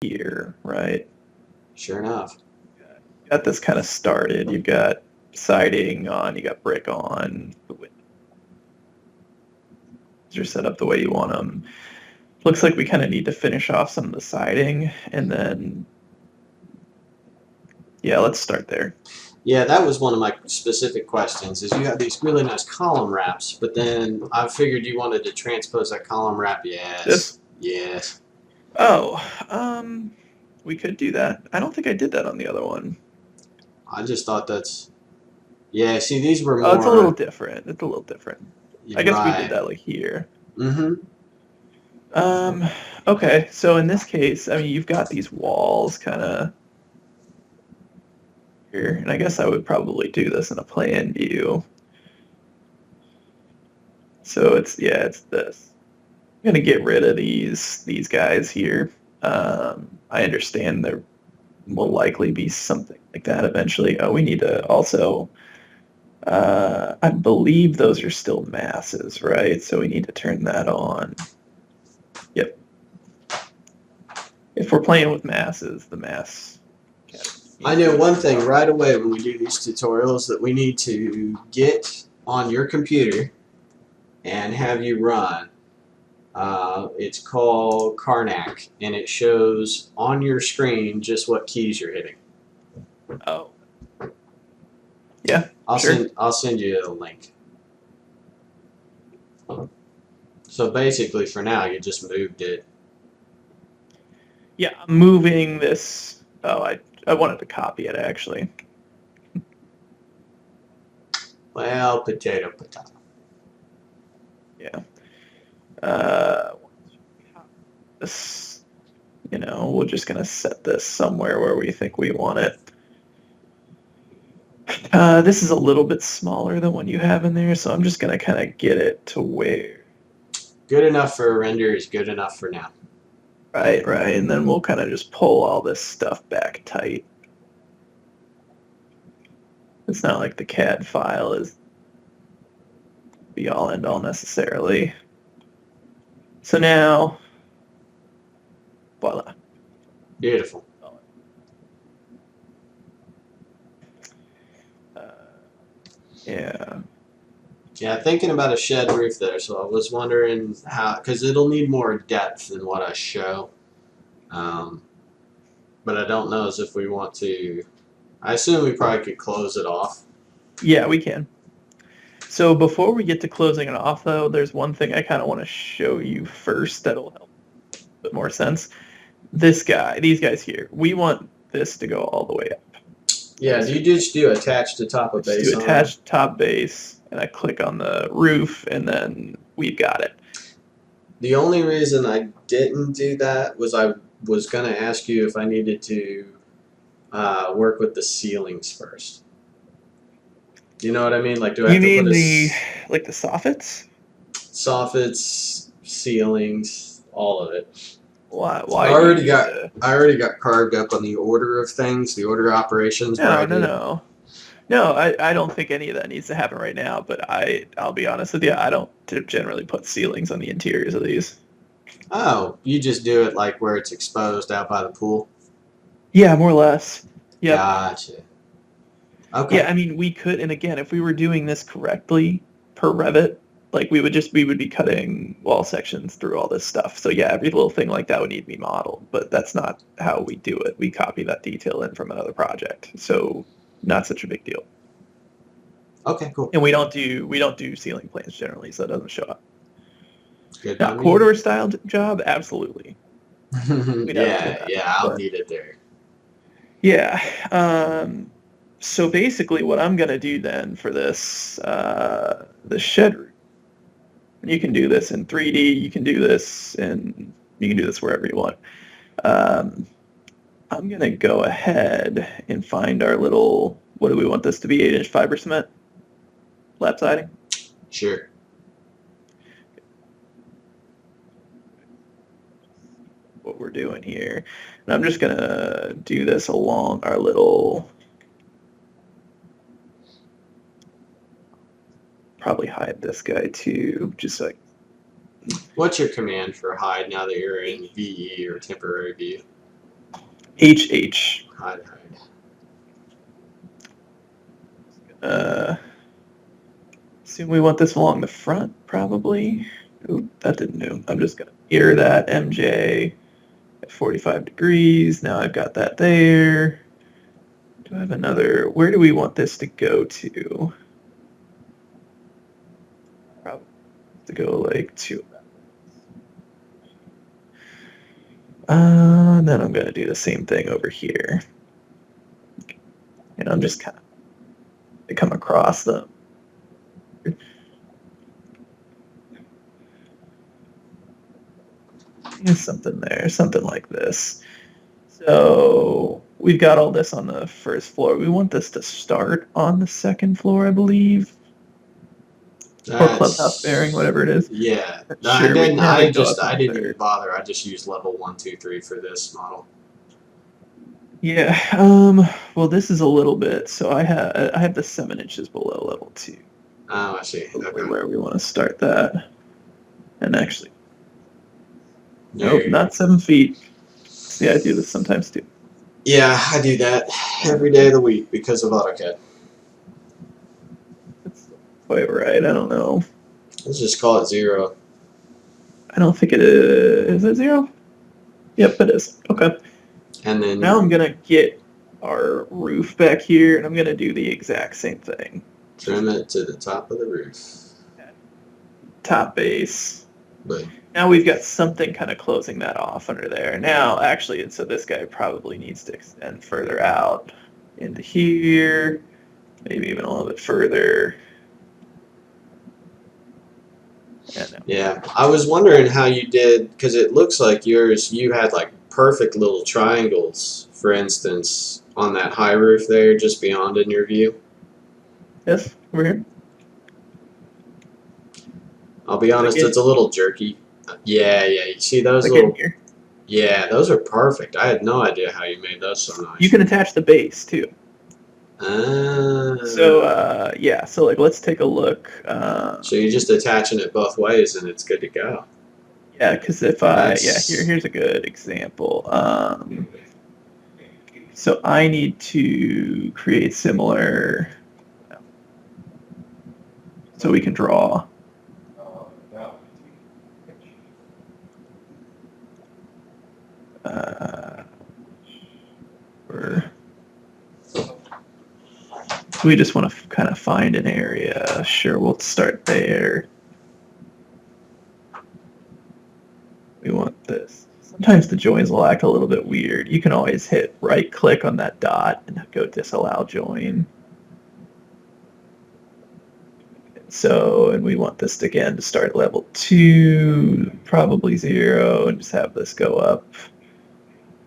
here, right? Sure enough. Got this kind of started. You've got siding on, you got brick on. The windows are set up the way you want them. Looks like we kind of need to finish off some of the siding, and then yeah, let's start there. Yeah, that was one of my specific questions. Is you have these really nice column wraps, but then I figured you wanted to transpose that column wrap. Yes, This yes. oh, we could do that. I don't think I did that on the other one. I just thought that's yeah. See, these were Oh, it's a little more. different. It's a little different. I You're guess we did right. that like here. Mm-hmm. Um, okay, so in this case, I mean, you've got these walls kind of here, and I guess I would probably do this in a plan view. So it's this. I'm gonna get rid of these guys here. I understand there will likely be something like that eventually. Oh, we need to also. I believe those are still masses, right? So we need to turn that on. Yep. If we're playing with masses, the mass. I know one thing right away when we do these tutorials that we need to get on your computer and have you run. It's called Karnak, and it shows on your screen just what keys you're hitting. Oh. Yeah. I'll Sure. send you a link. So basically, for now, you just moved it. Yeah, I'm moving this. Oh, I wanted to copy it actually. Well, potato. Yeah. This, we're just gonna set this somewhere where we think we want it. This is a little bit smaller than what you have in there, so I'm just gonna kind of get it to where. Good enough for a render is good enough for now. Right, and then we'll kind of just pull all this stuff back tight. It's not like the CAD file is be all end all necessarily. So now, voila. Beautiful. Yeah. Yeah, thinking about a shed roof there, so I was wondering how, because it'll need more depth than what I show. But I don't know as if we want to. I assume we probably could close it off. Yeah, we can. So before we get to closing it off, though, there's one thing I kind of want to show you first that'll help a bit more sense. These guys here, we want this to go all the way up. Yeah, do you just do attach to top of base? Just do attach top base, and I click on the roof, and then we've got it. The only reason I didn't do that was I was going to ask you if I needed to work with the ceilings first. Do you know what I mean? Like, do I have to put like the soffits? Soffits, ceilings, all of it. Why? I already got carved up on the order of things, the order of operations. No. I don't think any of that needs to happen right now. But I'll be honest with you, I don't generally put ceilings on the interiors of these. Oh, you just do it like where it's exposed out by the pool? Yeah, more or less. Yeah. Gotcha. Okay. Yeah, I mean, we could, and again, if we were doing this correctly per Revit, like we would be cutting wall sections through all this stuff. So yeah, every little thing like that would need to be modeled, but that's not how we do it. We copy that detail in from another project, so not such a big deal. Okay, cool. And we don't do ceiling plans generally, so it doesn't show up. Good. Now, corridor style job, absolutely. I'll need it there. Yeah. So basically, what I'm gonna do then for this the shed roof. You can do this in 3D. You can do this wherever you want. I'm gonna go ahead and find our little. What do we want this to be? 8-inch fiber cement lap siding. Sure. What we're doing here, and I'm just gonna do this along our little. Probably hide this guy too, just like. What's your command for hide now that you're in VE or temporary view? HH. Hide. Assume we want this along the front, probably. Oop, that didn't do. I'm just gonna mirror that MJ at 45 degrees. Now I've got that there. Do I have another? Where do we want this to go to? Probably to go like to. And then I'm gonna do the same thing over here. And I'm just kind of come across them. There's something there, something like this. So we've got all this on the first floor. We want this to start on the second floor, I believe. Or clubhouse bearing, whatever it is. Yeah. Sure, we can have I it go up didn't there. even bother. I just used level 1, 2, 3 for this model. Yeah. Well, this is a little bit. So I have the 7 inches below level 2. Oh, I see. Okay. Where we want to start that. And actually, nope, not 7 feet. See, I do this sometimes too. Yeah, I do that every day of the week because of AutoCAD. That's quite right. I don't know. Let's just call it 0. I don't think it is. Is it 0? Yep, it is. Okay. And then Now I'm gonna get our roof back here, and I'm gonna do the exact same thing. trim it to the top of the roof. Top base. But Now we've got something kind of closing that off under there. Now, actually, so this guy probably needs to extend further out into here, maybe even a little bit further. yeah, I was wondering how you did, because it looks like yours, you had like perfect little triangles, for instance, on that high roof there, just beyond in your view. Yes, over here. I'll be honest, it's a little jerky. Yeah, you see those Like little... in here. Yeah, those are perfect. I had no idea how you made those so nice. You can attach the base too. So, yeah, so like let's take a look. so you're just attaching it both ways and it's good to go. Yeah, because if here's a good example. So I need to create similar, so we can draw. We just want to kind of find an area. Sure, we'll start there. We want this. Sometimes the joins will act a little bit weird. You can always hit right click on that dot and go disallow join. So, and we want this again to start level 2, probably 0, and just have this go up.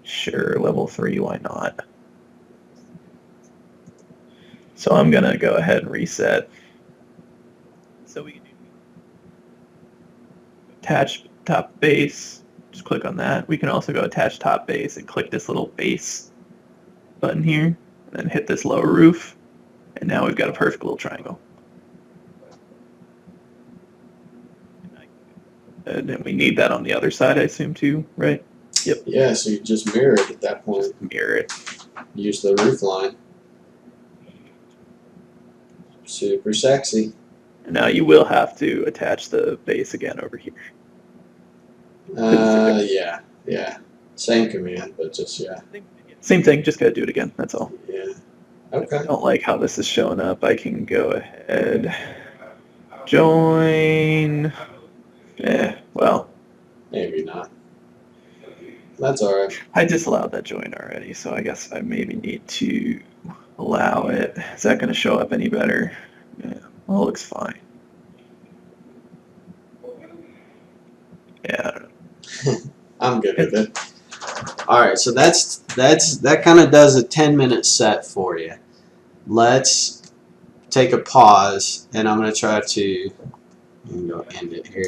Sure, level 3, why not? So I'm gonna go ahead and reset. So we can attach top base, just click on that. We can also go attach top base and click this little base button here, and then hit this lower roof, and now we've got a perfect little triangle. And then we need that on the other side, I assume, too, right? Yep. Yeah, so you just mirror it at that point. Just mirror it. Use the roof line. Super sexy. And now you will have to attach the base again over here. Yeah. Same command, but just, yeah. Same thing, just gotta do it again, that's all. Yeah. If Okay. I don't like how this is showing up, I can go ahead. Join. Well. Maybe not. That's alright. I disallowed that join already, so I guess I maybe need to allow it. Is that gonna show up any better? Yeah, well, it looks fine. Yeah, I don't know. I'm good with it. Alright, so that kind of does a 10-minute set for you. Let's take a pause, and I'm going to try to go end it here.